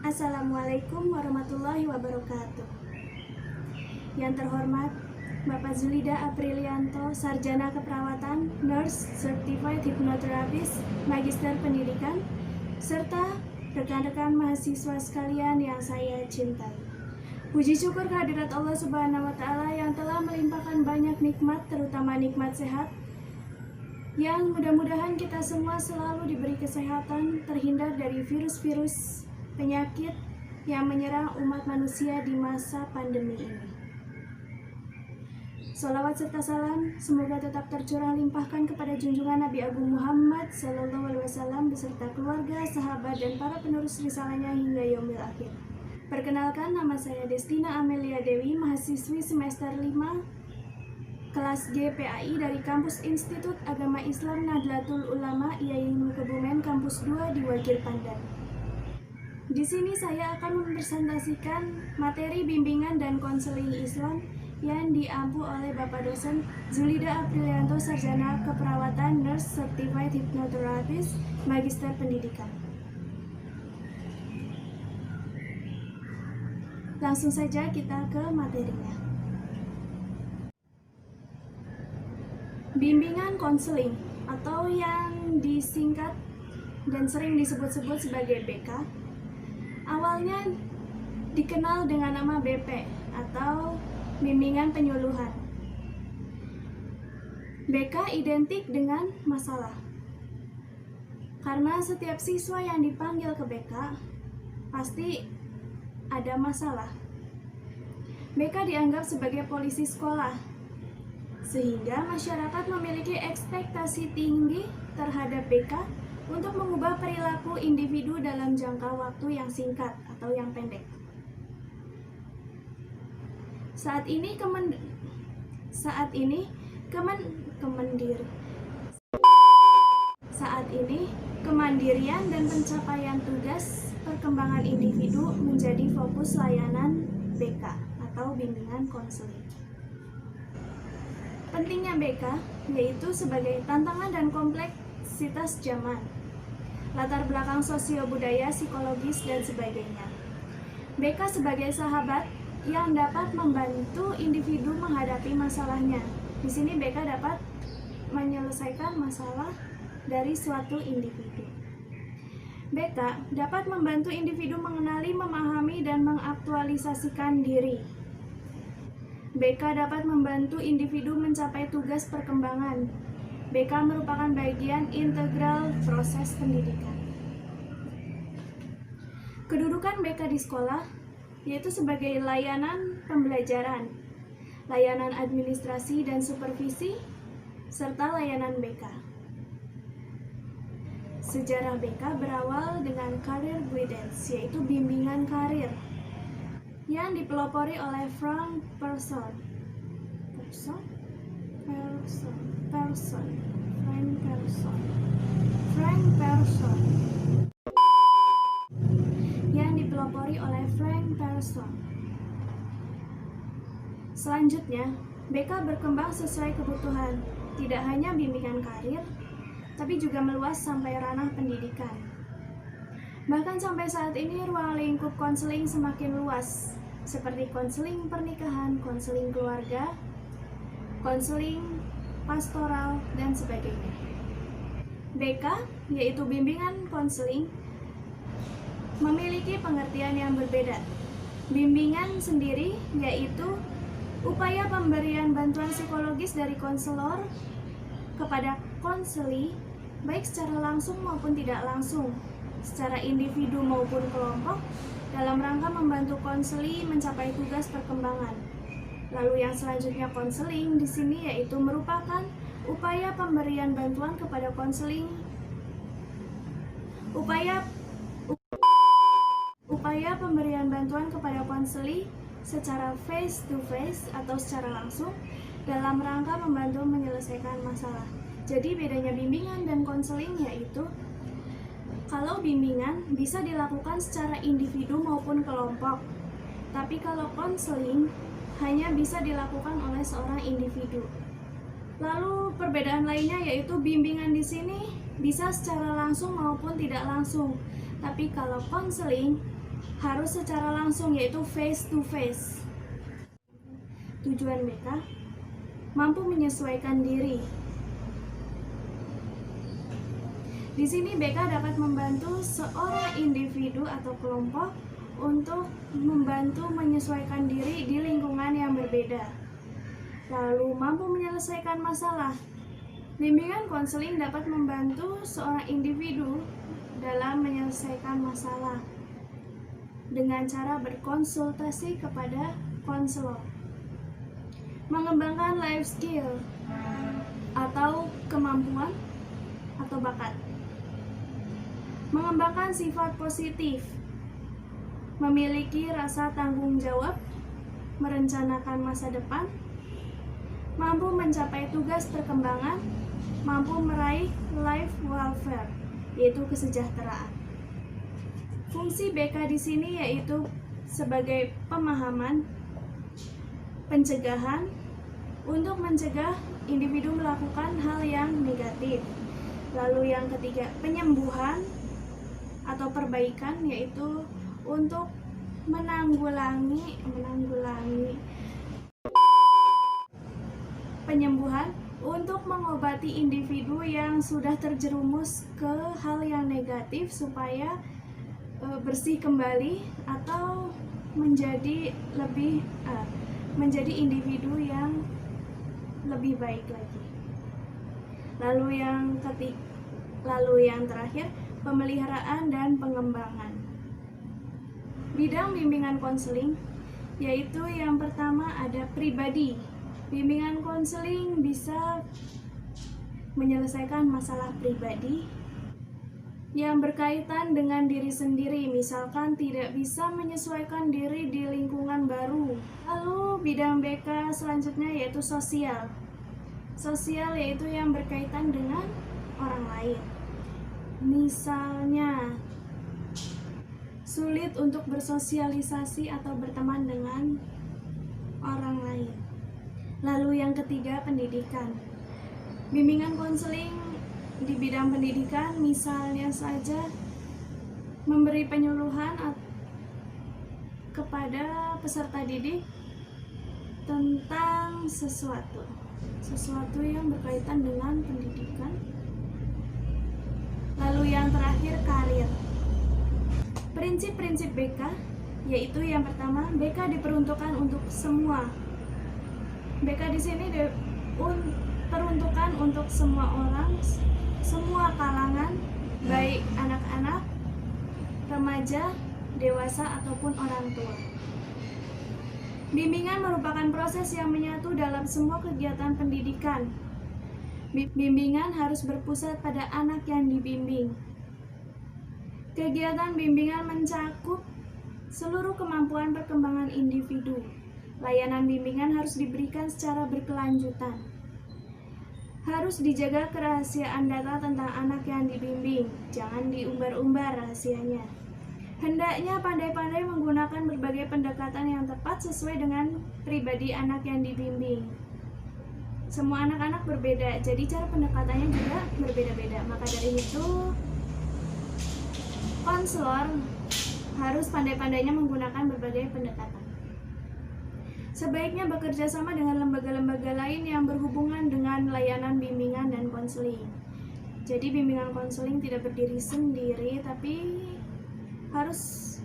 Assalamualaikum warahmatullahi wabarakatuh. Yang terhormat Bapak Zulida Aprilianto, Sarjana Keperawatan, Nurse, Certified Hypnotherapist, Magister Pendidikan, serta rekan-rekan mahasiswa sekalian yang saya cintai. Puji syukur kehadirat Allah Subhanahu wa Ta'ala yang telah melimpahkan banyak nikmat, terutama nikmat sehat, yang mudah-mudahan kita semua selalu diberi kesehatan, terhindar dari virus-virus penyakit yang menyerang umat manusia di masa pandemi ini. Sholawat serta salam semoga tetap tercurah limpahkan kepada junjungan Nabi Agung Muhammad SAW beserta keluarga, sahabat, dan para penerus risalahnya hingga yaumil akhir. Perkenalkan, nama saya Destina Amelia Dewi, mahasiswi semester 5 kelas G PAI dari Kampus Institut Agama Islam Nahdlatul Ulama IAIN Kebumen Kampus 2 di Wagir Pandan. Di sini saya akan mempresentasikan materi bimbingan dan konseling Islam yang diampu oleh Bapak dosen Zulida Aprilianto, Sarjana Keperawatan, Nurse, Certified Hypnotherapist, Magister Pendidikan. Langsung saja kita ke materinya. Bimbingan konseling atau yang disingkat dan sering disebut-sebut sebagai BK awalnya dikenal dengan nama BP atau bimbingan penyuluhan. BK identik dengan masalah. Karena setiap siswa yang dipanggil ke BK pasti ada masalah. BK dianggap sebagai polisi sekolah, sehingga masyarakat memiliki ekspektasi tinggi terhadap BK untuk mengubah perilaku individu dalam jangka waktu yang singkat atau yang pendek. Saat ini kemandirian dan pencapaian tugas perkembangan individu menjadi fokus layanan BK atau bimbingan konseling. Pentingnya BK yaitu sebagai tantangan dan kompleksitas zaman, latar belakang sosio-budaya, psikologis, dan sebagainya. BK sebagai sahabat yang dapat membantu individu menghadapi masalahnya. Di sini BK dapat menyelesaikan masalah dari suatu individu. BK dapat membantu individu mengenali, memahami, dan mengaktualisasikan diri. BK dapat membantu individu mencapai tugas perkembangan. BK merupakan bagian integral proses pendidikan. Kedudukan BK di sekolah yaitu sebagai layanan pembelajaran, layanan administrasi dan supervisi, serta layanan BK. Sejarah BK berawal dengan career guidance, yaitu bimbingan karir, yang dipelopori oleh Frank Persson Selanjutnya, BK berkembang sesuai kebutuhan, tidak hanya bimbingan karir, tapi juga meluas sampai ranah pendidikan. Bahkan sampai saat ini ruang lingkup konseling semakin luas, seperti konseling pernikahan, konseling keluarga, konseling pastoral, dan sebagainya. BK, yaitu bimbingan konseling, memiliki pengertian yang berbeda. Bimbingan sendiri yaitu upaya pemberian bantuan psikologis dari konselor kepada konseli, baik secara langsung maupun tidak langsung, secara individu maupun kelompok, dalam rangka membantu konseli mencapai tugas perkembangan. Lalu yang selanjutnya konseling di sini yaitu merupakan upaya pemberian bantuan kepada konseling, upaya pemberian bantuan kepada konseli secara face to face atau secara langsung dalam rangka membantu menyelesaikan masalah. Jadi bedanya bimbingan dan konseling yaitu kalau bimbingan bisa dilakukan secara individu maupun kelompok, tapi kalau konseling hanya bisa dilakukan oleh seorang individu. Lalu perbedaan lainnya yaitu bimbingan di sini bisa secara langsung maupun tidak langsung, tapi kalau konseling harus secara langsung, yaitu face to face. Tujuan BK mampu menyesuaikan diri. Di sini BK dapat membantu seorang individu atau kelompok untuk membantu menyesuaikan diri di lingkungan yang berbeda, lalu mampu menyelesaikan masalah. Bimbingan konseling dapat membantu seorang individu dalam menyelesaikan masalah dengan cara berkonsultasi kepada konselor. Mengembangkan life skill atau kemampuan atau bakat. Mengembangkan sifat positif, memiliki rasa tanggung jawab, merencanakan masa depan, mampu mencapai tugas perkembangan, mampu meraih life welfare, yaitu kesejahteraan. Fungsi BK di sini yaitu sebagai pemahaman, pencegahan, untuk mencegah individu melakukan hal yang negatif. Lalu yang ketiga, penyembuhan atau perbaikan, yaitu untuk menanggulangi penyembuhan, untuk mengobati individu yang sudah terjerumus ke hal yang negatif supaya bersih kembali atau menjadi individu yang lebih baik lagi. Lalu yang terakhir, pemeliharaan dan pengembangan. Bidang bimbingan konseling yaitu yang pertama ada pribadi. Bimbingan konseling bisa menyelesaikan masalah pribadi yang berkaitan dengan diri sendiri, misalkan tidak bisa menyesuaikan diri di lingkungan baru. Lalu bidang BK selanjutnya yaitu sosial. Sosial yaitu yang berkaitan dengan orang lain. Misalnya, sulit untuk bersosialisasi atau berteman dengan orang lain. Lalu yang ketiga, pendidikan. Bimbingan konseling di bidang pendidikan misalnya saja memberi penyuluhan kepada peserta didik tentang sesuatu yang berkaitan dengan pendidikan. Lalu yang terakhir, karir. Prinsip-prinsip BK yaitu yang pertama, BK diperuntukkan untuk semua. BK di sini diperuntukkan untuk semua orang, semua kalangan, baik anak-anak, remaja, dewasa ataupun orang tua. Bimbingan merupakan proses yang menyatu dalam semua kegiatan pendidikan. Bimbingan harus berpusat pada anak yang dibimbing. Kegiatan bimbingan mencakup seluruh kemampuan perkembangan individu. Layanan bimbingan harus diberikan secara berkelanjutan. Harus dijaga kerahasiaan data tentang anak yang dibimbing. Jangan diumbar-umbar rahasianya. Hendaknya pandai-pandai menggunakan berbagai pendekatan yang tepat sesuai dengan pribadi anak yang dibimbing. Semua anak-anak berbeda, jadi cara pendekatannya juga berbeda-beda. Maka dari itu, konselor harus pandai-pandainya menggunakan berbagai pendekatan. Sebaiknya bekerja sama dengan lembaga-lembaga lain yang berhubungan dengan layanan bimbingan dan konseling. Jadi bimbingan konseling tidak berdiri sendiri, tapi harus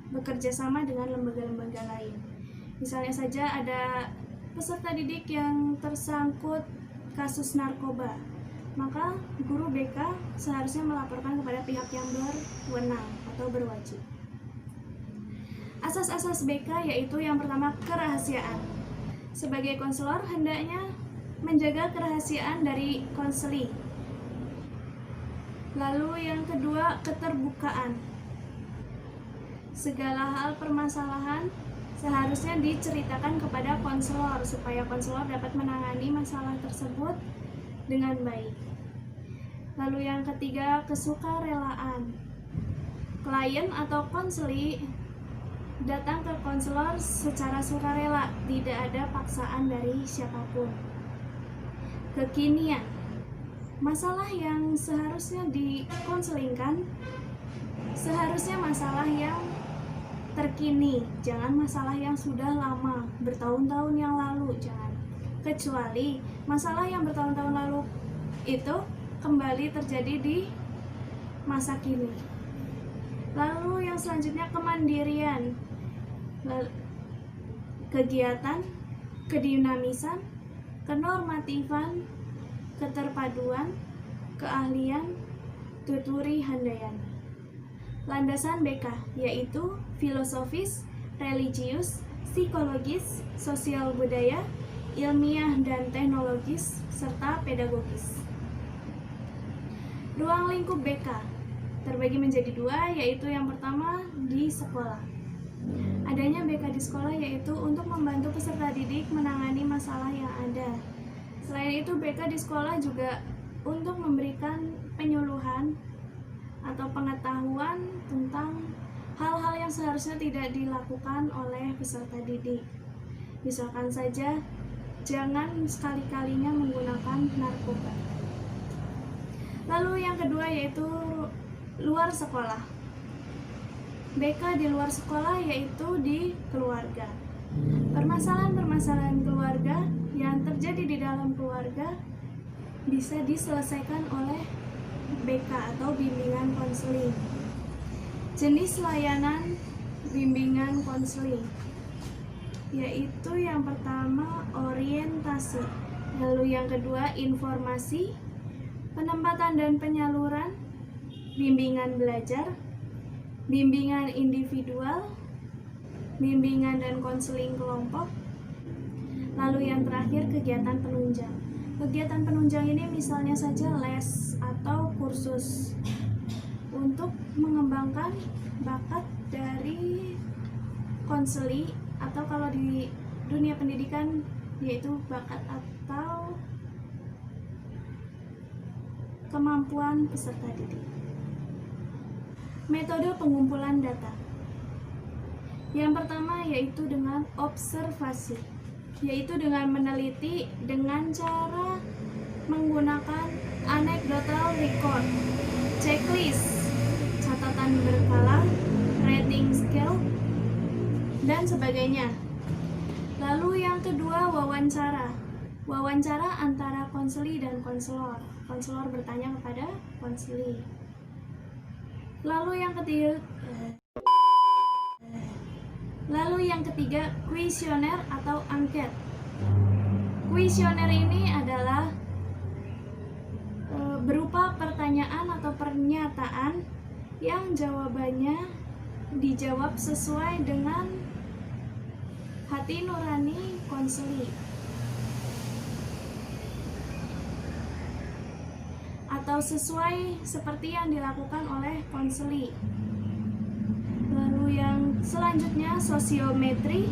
bekerja sama dengan lembaga-lembaga lain. Misalnya saja ada peserta didik yang tersangkut kasus narkoba, maka guru BK seharusnya melaporkan kepada pihak yang berwenang atau berwajib. Asas-asas BK yaitu yang pertama, kerahasiaan. Sebagai konselor hendaknya menjaga kerahasiaan dari konseling. Lalu yang kedua, keterbukaan. Segala hal permasalahan seharusnya diceritakan kepada konselor supaya konselor dapat menangani masalah tersebut dengan baik. Lalu yang ketiga, kesukarelaan. Klien atau konseli datang ke konselor secara sukarela, tidak ada paksaan dari siapapun. Kekinian. Masalah yang seharusnya dikonselingkan seharusnya masalah yang terkini, jangan masalah yang sudah lama, bertahun-tahun yang lalu, jangan. Kecuali masalah yang bertahun-tahun lalu itu kembali terjadi di masa kini. Lalu yang selanjutnya kemandirian, kegiatan, kedinamisan, kenormatifan, keterpaduan, keahlian, tuturi handayani. Landasan BK yaitu filosofis, religius, psikologis, sosial budaya, ilmiah dan teknologis, serta pedagogis. Ruang lingkup BK terbagi menjadi dua, yaitu yang pertama di sekolah. Adanya BK di sekolah yaitu untuk membantu peserta didik menangani masalah yang ada. Selain itu, BK di sekolah juga untuk memberikan penyuluhan atau pengetahuan tentang hal-hal yang seharusnya tidak dilakukan oleh peserta didik. Misalkan saja, jangan sekali-kalinya menggunakan narkoba. Lalu yang kedua yaitu luar sekolah. BK di luar sekolah yaitu di keluarga. Permasalahan-permasalahan keluarga yang terjadi di dalam keluarga bisa diselesaikan oleh BK atau bimbingan konseling. Jenis layanan bimbingan konseling yaitu yang pertama orientasi, lalu yang kedua informasi, penempatan dan penyaluran, bimbingan belajar, bimbingan individual, bimbingan dan konseling kelompok, lalu yang terakhir kegiatan penunjang. Kegiatan penunjang ini misalnya saja les atau kursus untuk mengembangkan bakat dari konseli, atau kalau di dunia pendidikan yaitu bakat atau kemampuan peserta didik. Metode pengumpulan data. Yang pertama yaitu dengan observasi, yaitu dengan meneliti dengan cara menggunakan anecdotal record, checklist, catatan berkala, rating scale, dan sebagainya. Lalu yang kedua wawancara. Wawancara antara konseli dan konselor. Konselor bertanya kepada konseli. Lalu yang ketiga kuesioner atau angket. Kuesioner ini adalah berupa pertanyaan atau pernyataan yang jawabannya dijawab sesuai dengan hati nurani konseli atau sesuai seperti yang dilakukan oleh konseli. Lalu yang selanjutnya sosiometri.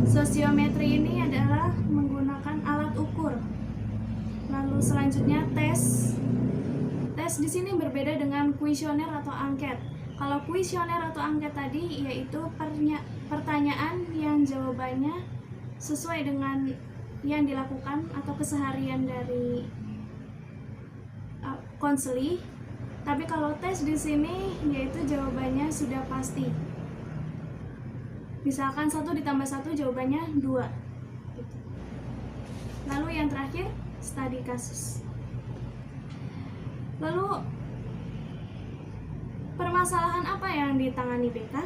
Sosiometri ini adalah menggunakan alat ukur. Lalu selanjutnya tes. Tes di sini berbeda dengan kuesioner atau angket. Kalau kuesioner atau angket tadi yaitu pertanyaan yang jawabannya sesuai dengan yang dilakukan atau keseharian dari konseli. Tapi kalau tes di sini yaitu jawabannya sudah pasti. Misalkan 1 ditambah 1 jawabannya 2. Lalu yang terakhir studi kasus. Lalu permasalahan apa yang ditangani BK?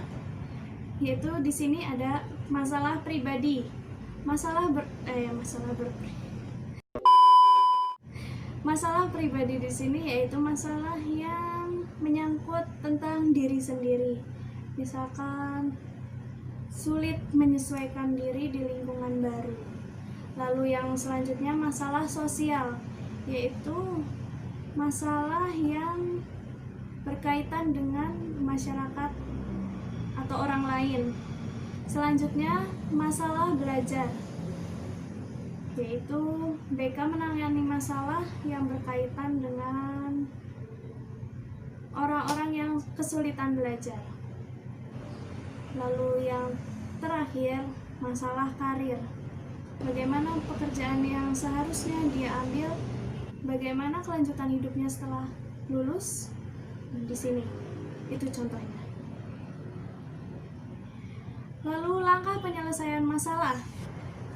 Yaitu di sini ada masalah pribadi, masalah pribadi di sini yaitu masalah yang menyangkut tentang diri sendiri. Misalkan sulit menyesuaikan diri di lingkungan baru. Lalu yang selanjutnya masalah sosial, yaitu masalah yang berkaitan dengan masyarakat atau orang lain. Selanjutnya masalah belajar, yaitu BK menangani masalah yang berkaitan dengan orang-orang yang kesulitan belajar. Lalu yang terakhir masalah karir, bagaimana pekerjaan yang seharusnya dia ambil, bagaimana kelanjutan hidupnya setelah lulus. Di sini itu contohnya. Lalu langkah penyelesaian masalah.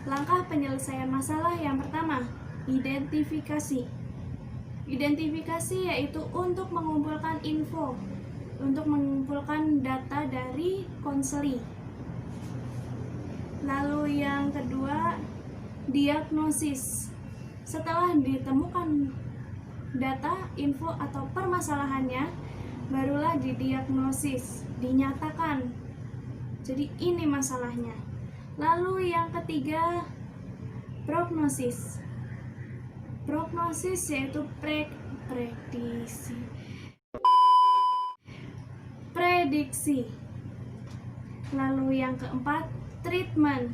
Langkah penyelesaian masalah yang pertama, identifikasi. Identifikasi yaitu untuk mengumpulkan info, untuk mengumpulkan data dari konseli. Lalu yang kedua, diagnosis. Setelah ditemukan data, info atau permasalahannya, barulah didiagnosis, dinyatakan. Jadi ini masalahnya. Lalu yang ketiga, prognosis. Prognosis yaitu prediksi. Lalu yang keempat, treatment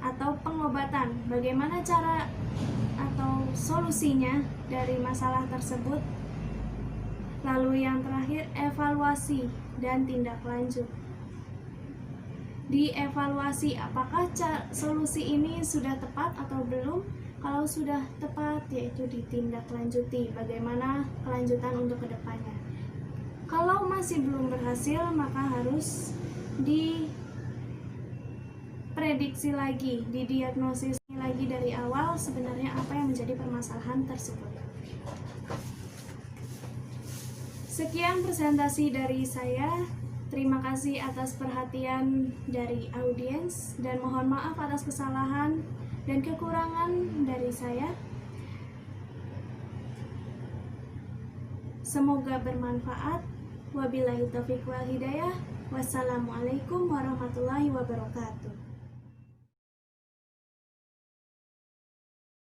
atau pengobatan. Bagaimana cara atau solusinya dari masalah tersebut. Lalu yang terakhir, evaluasi dan tindak lanjut. Dievaluasi apakah solusi ini sudah tepat atau belum. Kalau sudah tepat, yaitu ditindaklanjuti bagaimana kelanjutan untuk kedepannya. Kalau masih belum berhasil, maka harus diprediksi lagi, didiagnosis lagi dari awal sebenarnya apa yang menjadi permasalahan tersebut. Sekian presentasi dari saya. Terima kasih atas perhatian dari audiens dan mohon maaf atas kesalahan dan kekurangan dari saya. Semoga bermanfaat. Wabillahi taufiq wal hidayah. Wassalamualaikum warahmatullahi wabarakatuh.